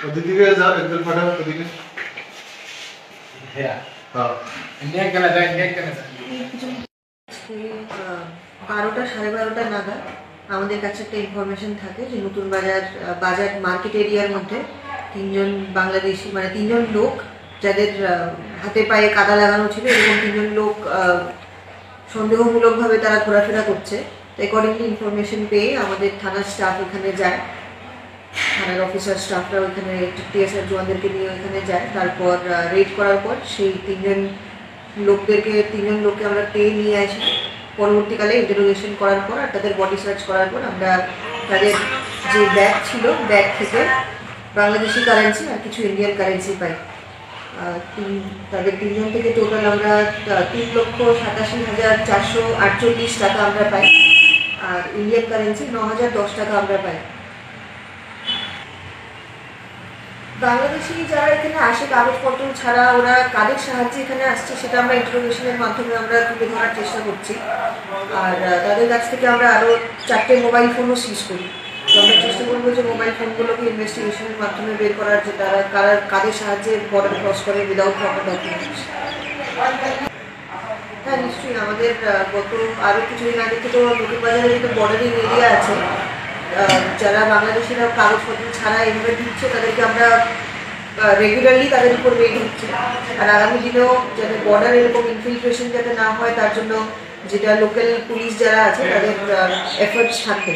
ওদিকে যাও একদম পাঠাও ওদিকে হ্যাঁ হ্যাঁ ইন্ডিয়া কেনা যায় ইন্ডিয়া কেনা যায় 12টা 12:30 নাগাদ আমাদের কাছে একটা ইনফরমেশন থাকে যে নতুন বাজার মার্কেট এরিয়ার মধ্যে তিনজন বাংলাদেশি মানে তিনজন লোক যাদের হাতে পায়ে কাদা লাগানো ছিল এরকম তিনজন লোক সন্দেহমূলকভাবে তারা ঘোরাফেরা করছে। অ্যাকর্ডিংলি ইনফরমেশন পেয়ে আমাদের থানার স্টাফ এখানে যায়, থানার অফিসার স্টাফরা ওইখানে টিএসআর জওয়ানদেরকে নিয়ে ওইখানে যায়। তারপর রেড করার পর সেই তিনজন লোককে আমরা পেয়ে নিয়ে আসি। পরবর্তীকালে ইন্টারোগেশন করার পর আর তাদের বডি সার্চ করার পর আমরা তাদের যে ব্যাগ ছিল ব্যাগ থেকে বাংলাদেশি কারেন্সি আর কিছু ইন্ডিয়ান কারেন্সি পাই। তাদের তিনজন থেকে টোটাল আমরা 3,87,448 টাকা আমরা পাই আর ইন্ডিয়ান কারেন্সি 9,010 টাকা আমরা পাই। বাংলাদেশি যারা এখানে আসে কাগজপত্র ছাড়া ওরা কাদের সাহায্যে এখানে আসছে সেটা আমরা ইন্টারোগেশনের মাধ্যমে আমরা তুলে ধরার চেষ্টা করছি। আর তাদের কাছ থেকে আমরা আরও 4টে মোবাইল ফোনও সিজ করি। তো আমরা চেষ্টা করবো যে মোবাইল ফোনগুলোকে ইনভেস্টিগেশনের মাধ্যমে বের করার যে তারা কাদের সাহায্যে বর্ডার ক্রস করে উইদাউট প্রপার ডকুমেন্টস। হ্যাঁ নিশ্চয়ই আমাদের গত আরও কিছুদিন আগে থেকে নতুন বাজারে যেহেতু বর্ডারিং এরিয়া আছে, যারা বাংলাদেশিরা কাগজপত্র ছাড়া এভাবে ঢুকছে তাদেরকে আমরা রেগুলারলি তাদের উপর রেড হচ্ছে। আর আগামী দিনেও যাতে বর্ডার এরকম ইনফিলট্রেশন যাতে না হয় তার জন্য যেটা লোকাল পুলিশ যারা আছে তাদের এফোর্টস থাকবে।